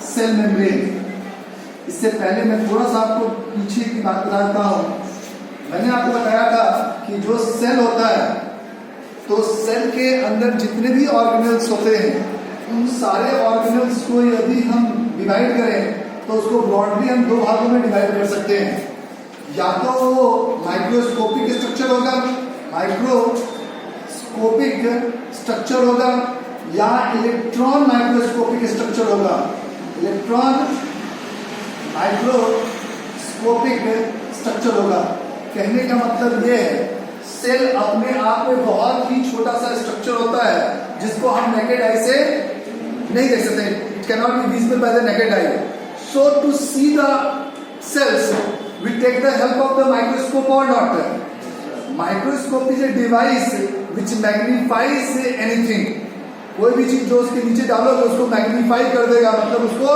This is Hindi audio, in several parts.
Cell membrane. इससे पहले मैं थोड़ा सा आपको पीछे की बात बताता हूँ। मैंने आपको बताया था कि जो सेल होता है, तो सेल के अंदर जितने भी ऑर्गेनेल्स होते हैं, उन सारे ऑर्गेनेल्स को यदि हम डिवाइड करें तो उसको ब्रॉडली हम दो भागों में डिवाइड कर सकते हैं। या तो वो माइक्रोस्कोपिक स्ट्रक्चर होगा, माइक्रोस्कोपिक स्ट्रक्चर होगा, या इलेक्ट्रॉन माइक्रोस्कोपिक स्ट्रक्चर होगा। इलेक्ट्रॉन माइक्रोस्कोपिक स्ट्रक्चर होगा। कहने का मतलब ये है, सेल अपने आप में बहुत ही छोटा सा स्ट्रक्चर होता है जिसको हम नेकेड आई से नहीं देख सकते। It can not be visible by the naked eye. So to see the cells we take the help of the microscope और not. Microscope is a device which magnifies anything. कोई भी चीज जो उसके नीचे डालोगे उसको मैग्नीफाई कर देगा, मतलब उसको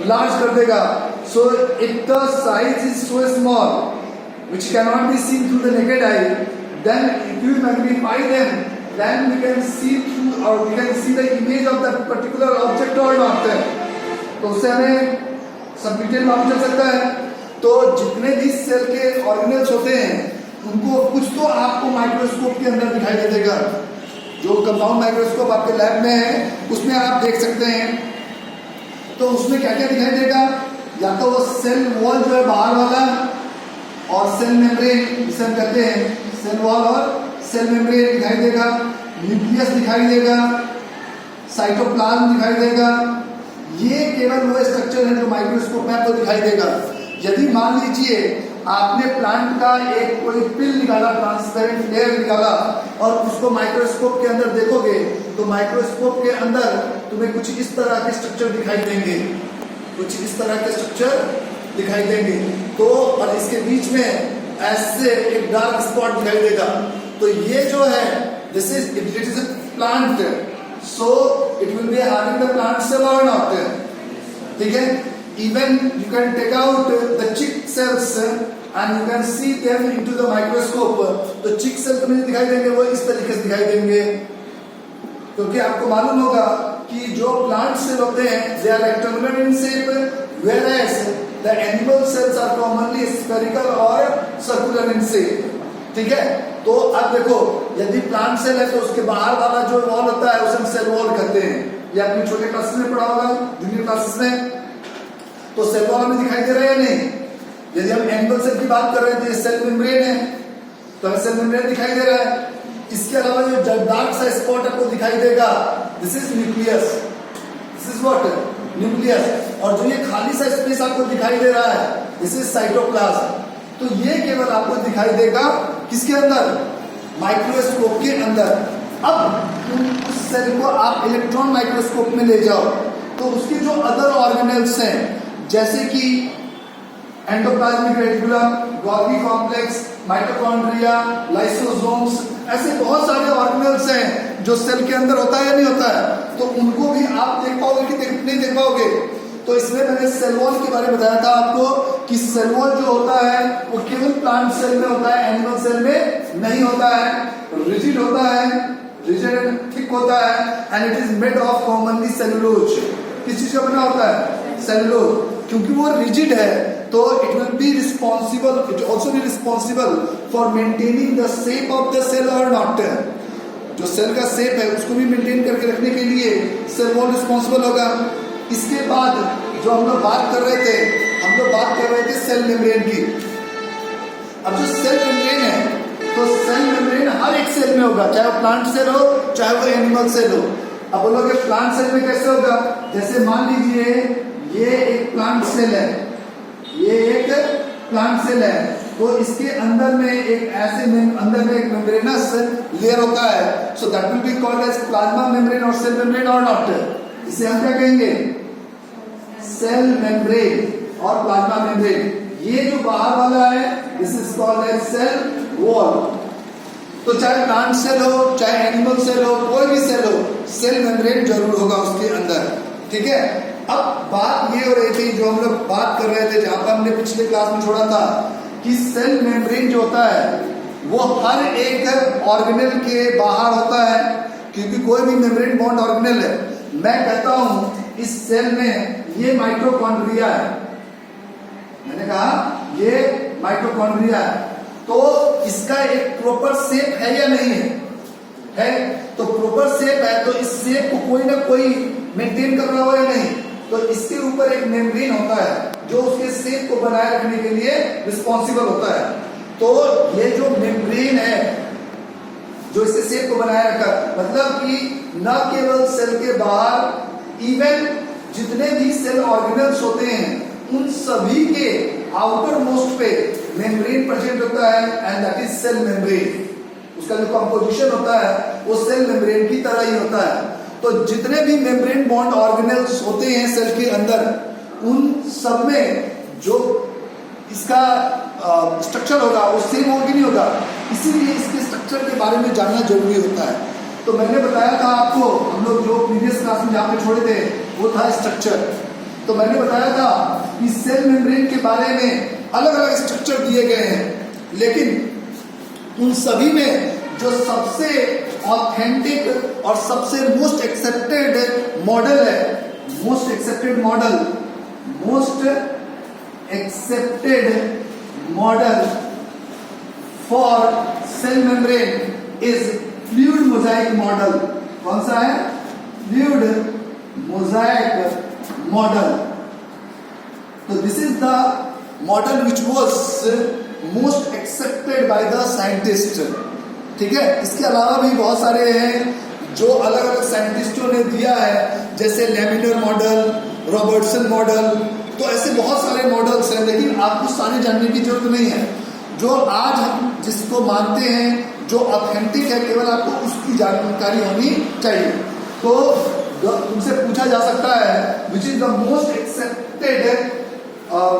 लार्ज कर देगा। So if the size is so small which cannot be seen through the naked eye, then if you magnify them, then we can see through, or we can see the image of that particular object or not. तो उससे हमें सब डिटेल मालूम चल सकता है। तो जितने भी सेल के ऑर्गेनेल्स होते हैं उनको कुछ तो आपको माइक्रोस्कोप के अंदर दिखाई दे देगा। जो कंपाउंड माइक्रोस्कोप आपके लैब में है उसमें आप देख सकते हैं। तो उसमें क्या क्या दिखाई देगा? या तो वो सेल वॉल जो है बाहर वाला, और सेल मेम्ब्रेन जिसे हम कहते हैं, सेल वॉल और सेल मेम्ब्रेन दिखाई देगा, न्यूक्लियस दिखाई देगा, साइटोप्लाज्म दिखाई देगा। ये केवल वो स्ट्रक्चर है जो माइक्रोस्कोप में आपको दिखाई देगा। यदि मान लीजिए आपने प्लांट का एक कोई पिल निकाला, ट्रांसपेरेंट लेयर निकाला, और उसको माइक्रोस्कोप के अंदर देखोगे तो माइक्रोस्कोप के अंदर तुम्हें कुछ इस तरह के स्ट्रक्चर दिखाई देंगे, कुछ इस तरह के स्ट्रक्चर दिखाई देंगे। तो और इसके बीच में ऐसे एक डार्क स्पॉट दिखाई देगा। तो ये जो है, this is it is a plant, so it will be having the plant cell और नॉट। ठीक है। Even you can take out the cheek cells and you can see them into the microscope. तो चिक सेल तुम्हें दिखाई देंगे वो इस तरीके से दिखाई देंगे, क्योंकि आपको मालूम होगा कि जो प्लांट सेल होते हैं they are rectangular in shape, whereas the animal cells are commonly spherical और circular in shape। ठीक है। तो अब देखो, यदि प्लांट सेल है तो उसके बाहर वाला जो वॉल होता है उसे हम सेल वॉल कहते हैं। ये आपने छोटे क्लासेस में पढ़ा होगा, जूनियर क्लासेस में। तो सेल वॉल हमें दिखाई दे रहा है या नहीं? यदि हम एनिमल सेल की बात कर रहे हैं तो ये सेल मेम्ब्रेन है, तो हमें सेल मेम्ब्रेन दिखाई दे रहा है। इसके अलावा जो डार्क सा स्पॉट आपको दिखाई देगा, this is nucleus. This is what? Nucleus. और जो ये खाली सा स्पेस आपको दिखाई दे रहा है, दिस इज साइटोप्लाज्म। तो ये केवल आपको दिखाई देगा किसके अंदर? माइक्रोस्कोप के अंदर। अब उस सेल को आप इलेक्ट्रॉन माइक्रोस्कोप में ले जाओ तो उसके जो अदर ऑर्गेनेल्स हैं, जैसे कि endoplasmic reticulum, Golgi complex, mitochondria, lysosomes, ऐसे बहुत सारे ऑर्गेनेल्स हैं जो सेल के अंदर होता है या नहीं होता है। तो उनको भी आप देख पाओगे कि नहीं देख पाओगे? तो इसमें मैंने सेल वॉल के बारे में बताया था आपको कि सेल वॉल जो होता है वो केवल प्लांट सेल में होता है, एनिमल सेल में नहीं होता है। रिजिड होता है, रिजिड एंड थिक होता है, and it is made of commonly cellulose. किस चीज का बना होता है? सेलुलोज। क्योंकि वो रिजिड है तो it will be responsible, it also be responsible for maintaining the shape of the cell और नॉट। जो सेल का शेप है उसको भी मेंटेन करके रखने के लिए सेल वॉल रिस्पॉन्सिबल होगा। इसके बाद जो हम लोग बात कर रहे थे सेल मेम्ब्रेन की। अब जो सेल मेम्ब्रेन है, तो सेल मेम्ब्रेन हर एक सेल में होगा, चाहे वो प्लांट सेल हो चाहे वो एनिमल सेल हो। अब बोलोगे प्लांट सेल में कैसे होगा? जैसे मान लीजिए ये एक प्लांट सेल है, ये एक प्लांट सेल है, तो इसके अंदर में एक ऐसे अंदर में एक मेम्ब्रेनस लेयर होता है। So that will be called as plasma membrane और सेल मेम्ब्रेन और नॉट। इसे हम क्या कहेंगे? सेल मेम्ब्रेन और प्लाज्मा मेम्ब्रेन। ये जो बाहर वाला है this is called as cell wall. तो चाहे प्लांट सेल हो चाहे एनिमल सेल हो, कोई भी सेल हो, सेल मेम्ब्रेन जरूर होगा उसके अंदर। ठीक है। अब बात ये हो रही थी जो हम लोग बात कर रहे थे, जहां पर हमने पिछले क्लास में छोड़ा था कि सेल मेम्ब्रेन जो होता है वो हर एक ऑर्गेनेल के बाहर होता है, क्योंकि कोई भी मेम्ब्रेन बॉन्ड ऑर्गेनेल है। मैं कहता हूं इस सेल में ये माइटोकॉन्ड्रिया है, मैंने कहा ये माइटोकॉन्ड्रिया है, तो इसका एक प्रॉपर शेप है या नहीं है? तो प्रॉपर शेप है, तो इस शेप को कोई ना कोई मेंटेन कर रहा हो या नहीं? तो इसके ऊपर एक मेम्ब्रेन होता है जो उसके शेप को बनाए रखने के लिए रिस्पॉन्सिबल होता है। तो ये जो मेम्ब्रेन है जो इसके शेप को बनाए रखा, मतलब कि न केवल सेल के बाहर, इवन जितने भी सेल ऑर्गेनल्स होते हैं उन सभी के आउटर मोस्ट पे मेम्ब्रेन प्रेजेंट होता है, and that is cell membrane. उसका जो कंपोजिशन होता है वो सेल मेम्ब्रेन की तरह ही होता है। तो जितने भी मेम्ब्रेन बॉन्ड ऑर्गेनल्स होते हैं सेल के अंदर, उन सब में जो इसका स्ट्रक्चर होगा वो सेम होगा कि नहीं होगा, इसीलिए इसके स्ट्रक्चर के बारे में जानना जरूरी होता है। तो मैंने बताया था आपको, हम लोग जो प्रीवियस क्लास में जहाँ पे छोड़े थे वो था स्ट्रक्चर। तो मैंने बताया था कि सेल मेम्ब्रेन के बारे में अलग अलग स्ट्रक्चर दिए गए हैं, लेकिन उन सभी में जो सबसे ऑथेंटिक और सबसे मोस्ट एक्सेप्टेड मॉडल है, most accepted model for cell membrane is fluid mosaic model. कौन सा है? Fluid mosaic model. तो this is the model which was most accepted by the scientist. ठीक है, इसके अलावा भी बहुत सारे हैं जो अलग अलग साइंटिस्टों ने दिया है, जैसे लेमिनर मॉडल, रॉबर्टसन मॉडल। तो ऐसे बहुत सारे मॉडल्स हैं, लेकिन आपको सारे जानने की जरूरत नहीं है। जो आज हम जिसको मानते हैं जो ऑथेंटिक है, केवल आपको उसकी जानकारी होनी चाहिए। तो तुमसे पूछा जा सकता है which is the most accepted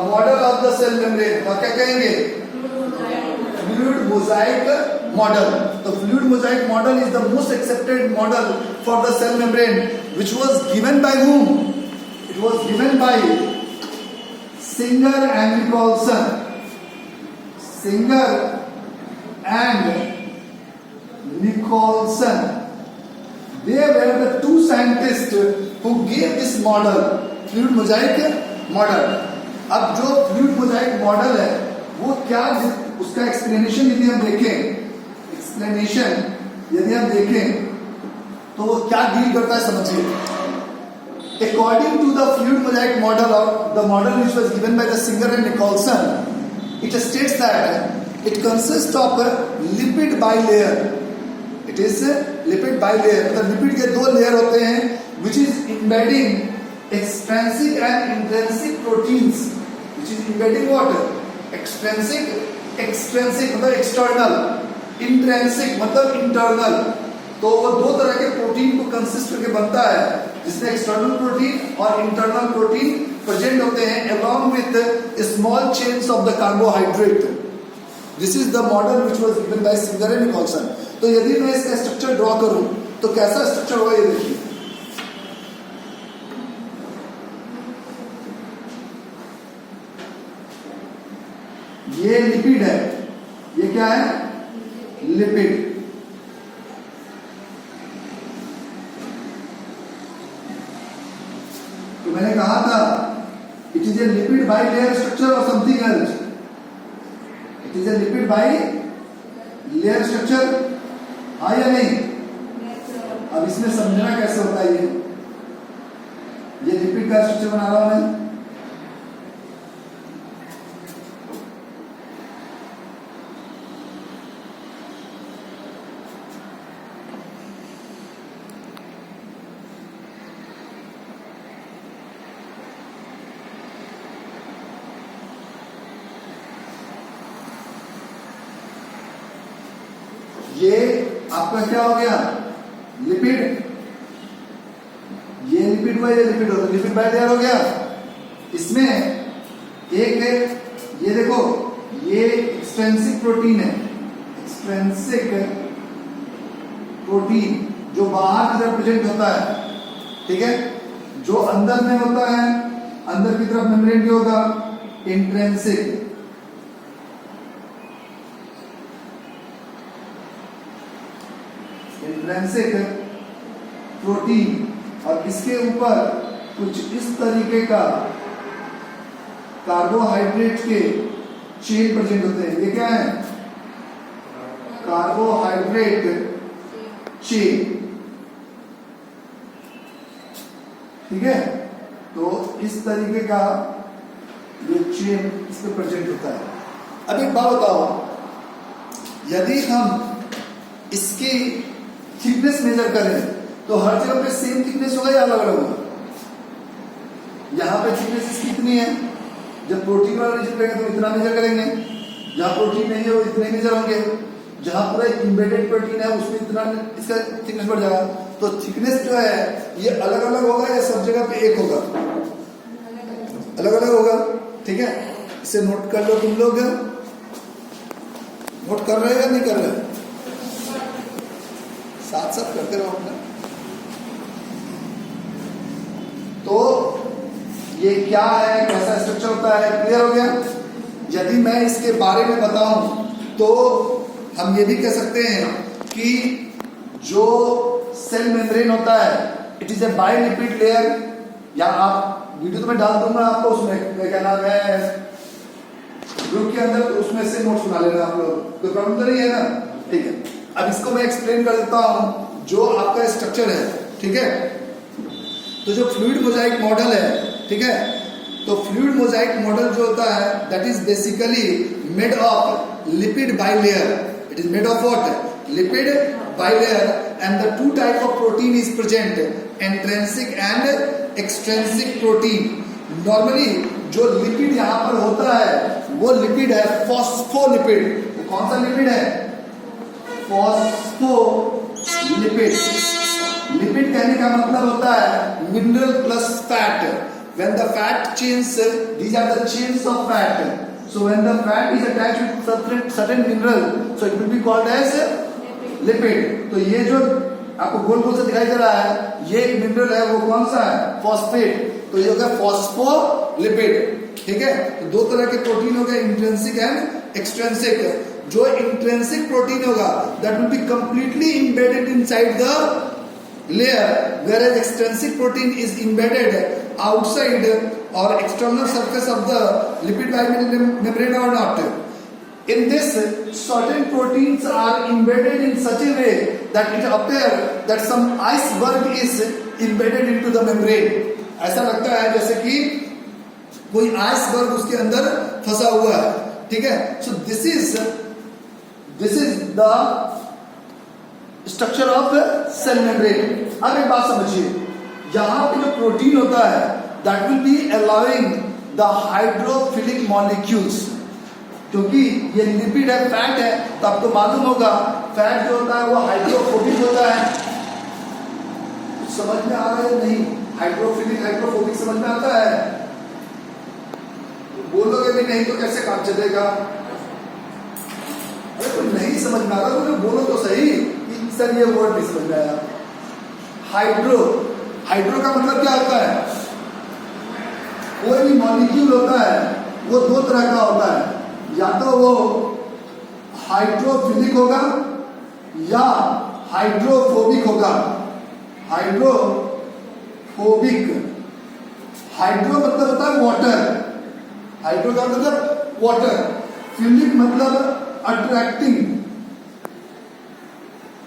model of the cell membrane, और क्या कहेंगे? Fluid mosaic model. तो fluid mosaic model is the most accepted model for the cell membrane, which was given by whom? It was given by Singer and Nicholson. Singer and Nicholson. They were the two scientists who gave this model, fluid mosaic model. अब जो फ्लूइड मोजाइक मॉडल है वो क्या, उसका एक्सप्लेनेशन यदि हम देखें तो वो क्या डील करता है समझिए। According to the fluid mosaic model, of the model which was given by the Singer and Nicholson, it states that it consists of a lipid bilayer. It is a lipid bilayer, मतलब लिपिड के दो लेयर होते हैं, which is embedding extrinsic and intrinsic proteins, which is embedding what? extrinsic मतलब external, intrinsic मतलब internal। तो वो दो तरह के प्रोटीन को कंसिस्ट करके बनता है, जिसमें एक्सटर्नल प्रोटीन और इंटरनल प्रोटीन प्रेजेंट होते हैं along with small chains of the carbohydrate. This is the model which was given by Singer and Nicholson. तो यदि मैं इसका स्ट्रक्चर ड्रॉ करूं तो कैसा स्ट्रक्चर होगा ये देखिए। ये लिपिड है, ये क्या है? लिपिड। तो मैंने कहा था it is a lipid bilayer structure और something else. It is a lipid bilayer structure, हाँ या नहीं? अब इसमें समझना कैसे होता है, ये लिपिड का स्ट्रक्चर बना रहा हूं मैं। ये आपका क्या हो गया? लिपिड। ये लिपिड हुआ, ये लिपिड हो, लिपिड बाय लेयर हो गया। इसमें एक है, ये देखो, ये एक्सट्रिंसिक प्रोटीन है, एक्सट्रिंसिक प्रोटीन जो बाहर की तरफ प्रेजेंट होता है, ठीक है। जो अंदर में होता है, अंदर की तरफ मेम्ब्रेन क्या होगा? इंट्रिंसिक। इंट्रिंसिक प्रोटीन, और इसके ऊपर कुछ इस तरीके का कार्बोहाइड्रेट के चेन प्रेजेंट होते हैं। ये क्या है? Carbohydrate chain. ठीक है, तो इस तरीके का ये चेन इसमें प्रेजेंट होता है। अब एक बात बताओ, यदि हम इसकी थिकनेस मेजर करें तो हर जगह पे सेम थिकनेस होगा या अलग अलग होगा? यहाँ पे थिकनेस इसकी कितनी है? जब प्रोटीन वाला रीजन करेंगे तो इतना मेजर करेंगे, जहाँ प्रोटीन नहीं है वो इतने मेजर होंगे, जहाँ पूरा इंबेडेड प्रोटीन है उसमें इतना इसका थिकनेस बढ़ जाएगा। तो थिकनेस जो है ये अलग अलग होगा या सब जगह पे एक होगा? अलग अलग होगा। ठीक है, इसे नोट कर लो। तुम लोग नोट कर रहे हो या नहीं कर रहे? साथ साथ करते रहो अपना। तो ये क्या है, कैसा स्ट्रक्चर होता है, क्लियर हो गया? यदि मैं इसके बारे में बताऊं तो हम ये भी कह सकते हैं कि जो सेल मेम्ब्रेन होता है it is A bilipid layer, या आप वीडियो तो मैं डाल दूंगा आपको, उसमें क्या नाम है ग्रुप के अंदर, तो उसमें से नोट सुना लेना आप लोग, कोई प्रॉब्लम तो नहीं है ना? ठीक है, अब इसको मैं एक्सप्लेन कर देता हूं जो आपका स्ट्रक्चर है। ठीक है, तो जो फ्लूइड मोजाइक मॉडल है, ठीक है, तो फ्लूइड मोजाइक मॉडल जो होता है that is basically made of lipid bilayer. It is made of what? Lipid bilayer, and the two type of protein is present, intrinsic and extrinsic protein. Normally जो लिपिड यहाँ पर होता है वो लिपिड है फॉस्फोलिपिड। तो कौन सा लिपिड है? फॉस्फोलिपिड। लिपिड कहने का मतलब होता है mineral plus fat. When the fat chains, these are the chains of fat. So when the fat is attached with certain mineral, so it will be called as lipid. तो ये जो आपको गोल गोल से दिखाई दे रहा है ये एक मिनरल है, वो कौन सा है? फॉस्फेट। तो ये होगा फॉस्फोलिपिड। ठीक है, तो दो तरह के प्रोटीन हो गए, इंट्रिंसिक एंड एक्सट्रिंसिक। जो इंट्रिंसिक प्रोटीन होगा that will be completely embedded inside the layer, whereas extrinsic protein is embedded outside or external surface of the lipid membrane or not. In this, certain proteins are embedded in such a way that it appears that some iceberg is embedded into the membrane. ऐसा लगता है जैसे कि कोई आइसबर्ग उसके अंदर फंसा हुआ है। ठीक है, so this is the structure of cell membrane. अब एक बात समझिए, यहां पे जो प्रोटीन होता है that will B allowing the hydrophilic molecules. क्योंकि ये लिपिड है, फैट है, तो आपको मालूम होगा फैट जो होता है वो हाइड्रोफोबिक होता है। समझ में आ रहा है नहीं? हाइड्रोफिलिक हाइड्रोफोबिक समझ में आता है? बोलोगे भी नहीं तो कैसे काम चलेगा? अरे कोई नहीं समझ में आ रहा तो बोलो तो सही। सर ये वर्ड नहीं समझ में आया। हाइड्रो, हाइड्रो का मतलब क्या होता है? कोई भी मॉलिक्यूल होता है वो दो तरह का होता है, या तो वो हाइड्रोफिलिक होगा या हाइड्रोफोबिक होगा। हाइड्रोफोबिक, हाइड्रो मतलब होता है वाटर, हाइड्रो का मतलब वाटर, फिलिक मतलब अट्रैक्टिंग।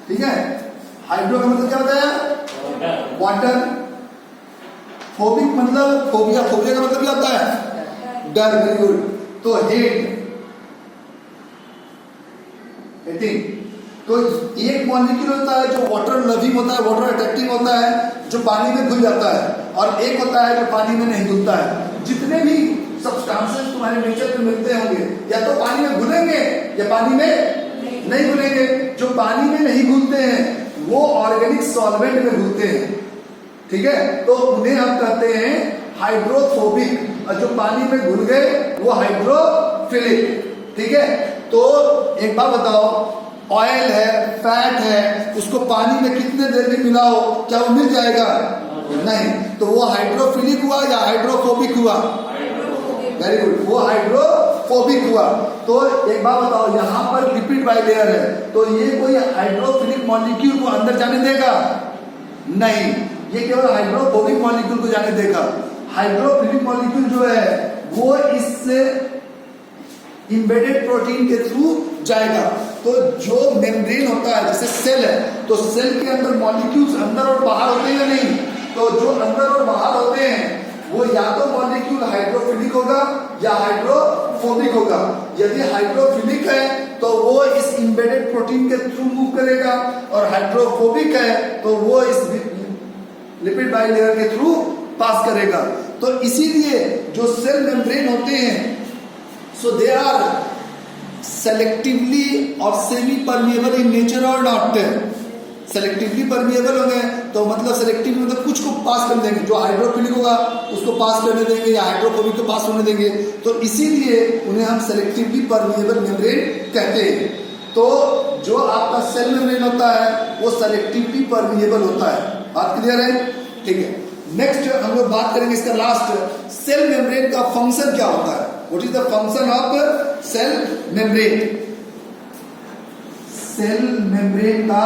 ठीक है, हाइड्रो का मतलब क्या होता है? वाटर। फोबिक मतलब फोबिया, फोबिया का मतलब क्या होता है? डर। Very good. तो हेटिंग। तो एक मॉलिक्यूल होता है जो वाटर लविंग होता है, वाटर अट्रैक्टिंग होता है, जो पानी में घुल जाता है, और एक होता है जो पानी में नहीं घुलता है। जितने भी सब्सटेंसेस तुम्हारे नेचर में मिलते होंगे या तो पानी में घुलेंगे या पानी में नहीं घुलेंगे। जो पानी में नहीं घुलते हैं वो ऑर्गेनिक सॉल्वेंट में घुलते हैं। ठीक है, तो उन्हें हम कहते हैं हाइड्रोफोबिक, और जो पानी में घुल गए वो हाइड्रोफिलिक। ठीक है, तो एक बात बताओ, ऑयल है, फैट है, उसको पानी में कितने देर में मिलाओ, क्या वो मिल जाएगा? नहीं। तो वो हाइड्रोफिलिक हुआ या हाइड्रोफोबिक हुआ? वेरी गुड, वो हाइड्रोफोबिक हुआ। तो एक बात बताओ, यहाँ पर लिपिड बाइलेयर है, तो ये कोई हाइड्रोफिलिक मॉलिक्यूल को अंदर जाने देगा? नहीं। ये केवल हाइड्रोफोबिक मॉलिक्यूल को जाने देगा। हाइड्रोफिलिक मॉलिक्यूल जो है वो इस इम्बेडेड प्रोटीन के थ्रू जाएगा। तो जो मेम्ब्रेन होता है जैसे सेल है, तो सेल के अंदर मॉलिक्यूल्स अंदर और बाहर होते हैं या नहीं? तो जो अंदर और बाहर होते हैं वो या तो मॉलिक्यूल हाइड्रोफिलिक होगा या हाइड्रोफोबिक होगा। यदि हाइड्रोफिलिक है तो वो इस इम्बेडेड प्रोटीन के थ्रू मूव करेगा, और हाइड्रोफोबिक है तो वो इस लिपिड बाइलेयर के थ्रू पास करेगा। तो इसीलिए जो सेल मेम्ब्रेन होते हैं सो दे आर सेलेक्टिवली और सेमी परमिएबल इन नेचर और नॉट। सेलेक्टिवली परमिएबल होंगे तो मतलब सेलेक्टिवली मतलब कुछ को पास करने देंगे, जो हाइड्रोफिलिक होगा उसको पास करने देंगे या हाइड्रोफोबिक को पास होने देंगे। तो इसीलिए उन्हें हम सेलेक्टिवली परमिएबल मेम्ब्रेन कहते हैं। तो जो आपका सेल मेम्ब्रेन होता है वो सेलेक्टिवली परमिएबल होता है। बात क्लियर है? ठीक है। नेक्स्ट हम लोग बात करेंगे इसका लास्ट, सेल मेम्ब्रेन का फंक्शन क्या होता है। What is the function of cell membrane? Cell membrane का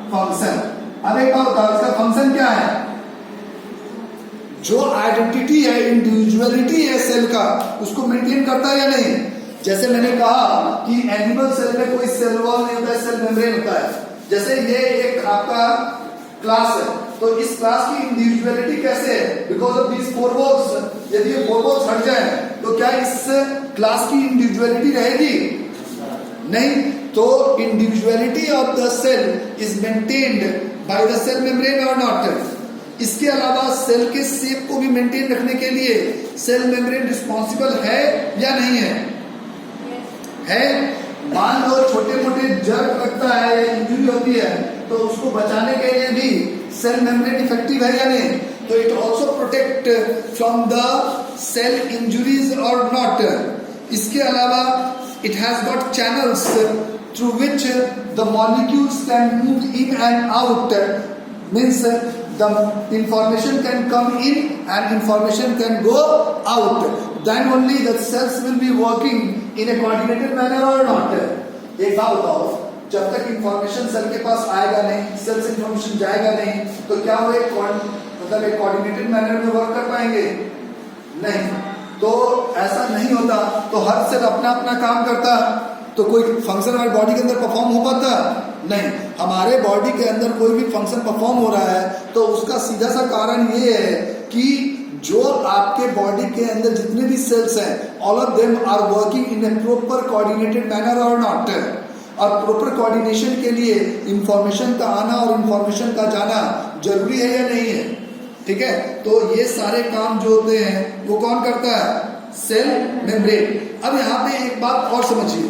फंक्शन, अब एक बात बताओ इसका फंक्शन क्या है? जो आइडेंटिटी है, इंडिविजुअलिटी है सेल का, उसको मेंटेन करता है या नहीं? जैसे मैंने कहा कि एनिमल सेल में कोई सेल वॉल नहीं होता है, सेल मेम्ब्रेन होता है। जैसे ये एक आपका क्लास है, तो इस क्लास की इंडिविजुअलिटी कैसे है? Because of these four walls. यदि ये फोर वॉल्स हट जाए तो क्या इस क्लास की इंडिविजुअलिटी रहेगी? नहीं। तो individuality of the cell is maintained by the cell membrane और नॉट। इसके अलावा सेल के शेप को भी मेंटेन रखने के लिए सेल मेम्ब्रेन रिस्पॉन्सिबल है या नहीं है? है। मान लो छोटे मोटे जर्क लगता है या इंजरी होती है तो उसको बचाने के लिए भी सेल मेम्ब्रेन इफेक्टिव है या नहीं? तो it also protect from the cell injuries और नॉट। इसके अलावा it has got channels through which the molecules can move in and out, means the information can come in and information can go out, then only the cells will be working in a coordinated manner or not। एक बात बताओ, जब तक इंफॉर्मेशन सेल के पास आएगा नहीं, सेल से इंफॉर्मेशन जाएगा नहीं, तो क्या वो एक कोऑर्डिनेटेड मैनर में वर्क कर पाएंगे? नहीं। तो ऐसा नहीं होता। तो हर सेल अपना अपना काम करता, तो कोई फंक्शन हमारी बॉडी के अंदर परफॉर्म हो पाता? नहीं। हमारे बॉडी के अंदर कोई भी फंक्शन परफॉर्म हो रहा है तो उसका सीधा सा कारण ये है कि जो आपके बॉडी के अंदर जितने भी सेल्स हैं, all of them are working in a proper coordinated manner और नॉट। और प्रॉपर कोऑर्डिनेशन के लिए इंफॉर्मेशन का आना और इंफॉर्मेशन का जाना जरूरी है या नहीं है? ठीक है। तो ये सारे काम जो होते हैं वो कौन करता है? Cell membrane. अब यहाँ पे एक बात और समझिए,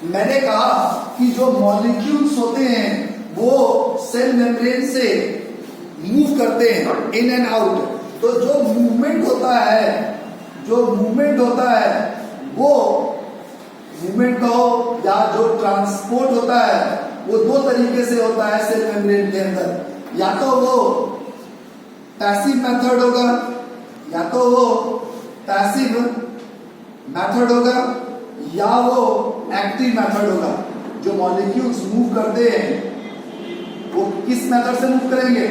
मैंने कहा कि जो मॉलिक्यूल्स होते हैं वो सेल मेम्ब्रेन से मूव करते हैं इन एंड आउट। तो जो मूवमेंट होता है वो मूवमेंट कहो या जो ट्रांसपोर्ट होता है वो दो तरीके से होता है सेल मेम्ब्रेन के अंदर। या तो वो पैसिव मेथड होगा या वो एक्टिव मेथड होगा। जो मॉलिक्यूल्स मूव करते हैं वो किस मेथड से मूव करेंगे?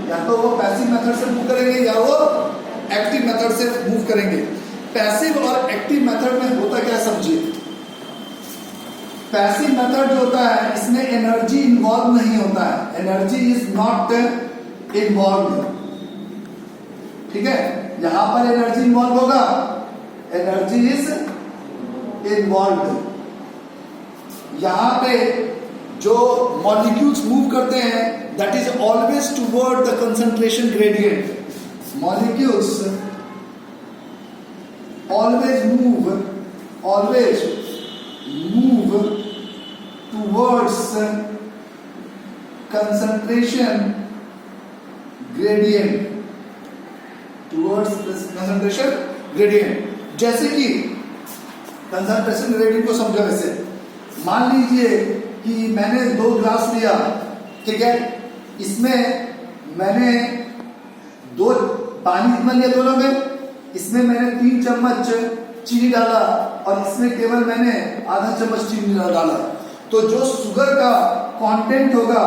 या तो वो पैसिव मेथड से मूव करेंगे या वो एक्टिव मेथड से मूव करेंगे। पैसिव और एक्टिव मेथड में होता क्या समझिए। पैसिव मेथड जो होता है इसमें एनर्जी इन्वॉल्व नहीं होता है, एनर्जी इज नॉट इन्वॉल्व। ठीक है। यहां पर एनर्जी इन्वॉल्व होगा, एनर्जी इज इन्वॉल्व। यहां पे जो मॉलिक्यूल्स मूव करते हैं that is always toward the concentration gradient. Molecules always move towards concentration gradient, जैसे कि कंसंट्रेशन ग्रेडियंट को समझो। वैसे मान लीजिए कि मैंने 2 ग्लास लिया, ठीक है, इसमें मैंने 2 पानी कितना लिया दोनों में, इसमें मैंने 3 चम्मच चीनी डाला और इसमें केवल मैंने आधा चम्मच चीनी डाला। तो जो शुगर का कंटेंट होगा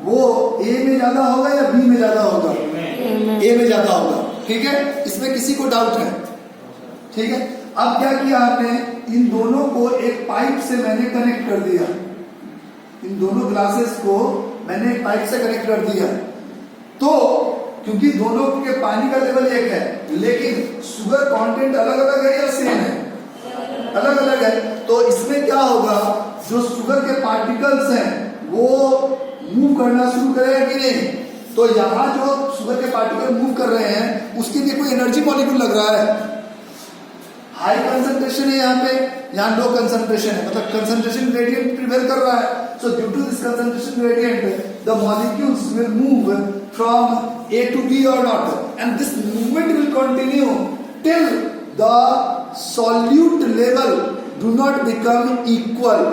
वो ए में ज्यादा होगा या बी में ज्यादा होगा? ए में ज्यादा होगा। ठीक है, इसमें किसी को डाउट है? ठीक है, अब क्या किया आपने, इन दोनों को एक पाइप से मैंने कनेक्ट कर दिया, इन दोनों ग्लासेस को मैंने एक पाइप से कनेक्ट कर दिया। तो क्योंकि दोनों के पानी का लेवल एक है, लेकिन शुगर कंटेंट अलग अलग है या सेम है? अलग अलग है। तो इसमें क्या होगा, जो शुगर के पार्टिकल्स हैं वो मूव करना शुरू करेगा कि नहीं? तो यहां जो शुगर के पार्टिकल मूव कर रहे हैं उसके लिए कोई एनर्जी मॉलिक्यूल लग रहा है, हाई कंसंट्रेशन है यहाँ पे, यहाँ लो कंसंट्रेशन है, मतलब कंसंट्रेशन ग्रेडियंट प्रिवेल कर रहा है। So due to this concentration gradient the molecules will move from A to B or not, and this movement will continue till the solute level do not become equal.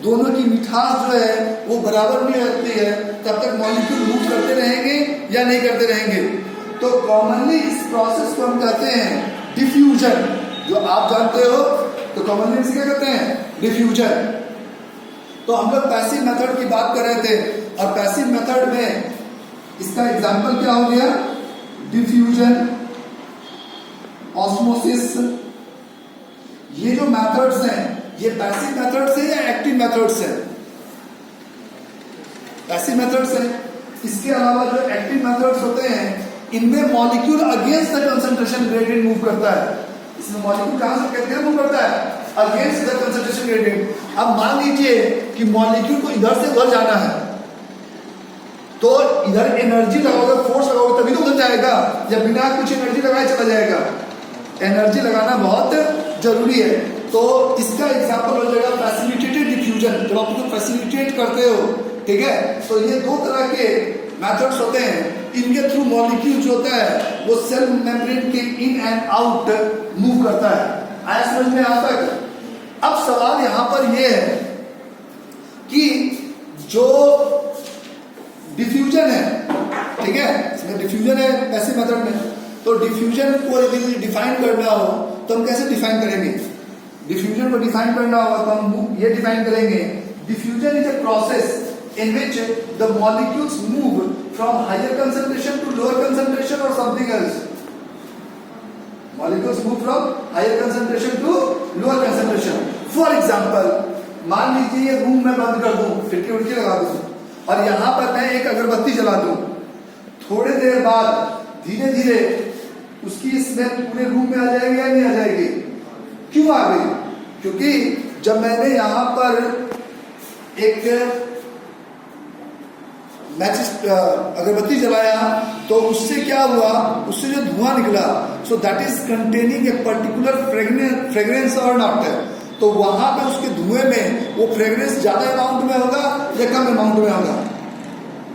दोनों की मिठास जो है वो बराबर नहीं रहती है, तब तक मॉलिक्यूल मूव करते रहेंगे या नहीं करते रहेंगे। तो कॉमनली इस प्रोसेस को हम कहते हैं डिफ्यूजन, जो आप जानते हो। तो कॉमनली इसे क्या कहते हैं? डिफ्यूजन। तो हम लोग पैसिव मेथड की बात कर रहे थे, और पैसिव मेथड में इसका एग्जाम्पल क्या हो गया? Diffusion, osmosis. ये जो मेथड्स हैं ये पैसिव मेथड्स है या एक्टिव मेथड्स है? पैसिव मेथड्स है। इसके अलावा जो एक्टिव मेथड्स होते हैं इनमें molecule against the concentration gradient move करता है। इसमें मॉलिक्यूल कहां से किधर मूव करता है? Against the concentration gradient. अब मान लीजिए कि मॉलिक्यूल को इधर से उधर जाना है, तो इधर एनर्जी लगाओगे, फोर्स लगाओगे तभी तो उधर जाएगा, या बिना कुछ एनर्जी लगाए चला जाएगा? एनर्जी लगाना बहुत जरूरी है। तो इसका एग्जांपल हो जाएगा फैसिलिटेटेड डिफ्यूजन। जब आप उसको फैसिलिटेट करते हो, ठीक है, तो ये दो तरह के मेथड्स होते हैं। इनके थ्रू मॉलिक्यूल जो होता है वो सेल मेम्ब्रेन के इन एंड आउट मूव करता है। आया समझ में यहां तक? अब सवाल यहां पर यह है कि जो डिफ्यूजन है, ठीक है, इसमें डिफ्यूजन है पैसिव मेथड में, तो डिफ्यूजन को यदि डिफाइन करना हो तो हम कैसे डिफाइन करेंगे? डिफ्यूजन को डिफाइन करना होगा तो हम ये डिफाइन करेंगे, diffusion is a process in which the molecules move from higher concentration to lower concentration or something else. Molecules move from higher concentration to lower concentration. For example, मान लीजिए ये रूम में बंद कर दूं, खिड़की उड़की लगा दूं, और यहां पर मैं एक अगरबत्ती जला दूं, थोड़ी देर बाद धीरे धीरे उसकी स्मेल पूरे रूम में आ जाएगी या नहीं आ जाएगी? क्यों आ गई? क्योंकि जब मैंने यहां पर एक अगरबत्ती जलाया तो उससे क्या हुआ, उससे जो धुआं निकला, so that is containing a particular fragrance और नॉट है। तो वहां पे उसके धुएं में वो फ्रेग्रेंस ज्यादा अमाउंट में होगा या कम अमाउंट में होगा?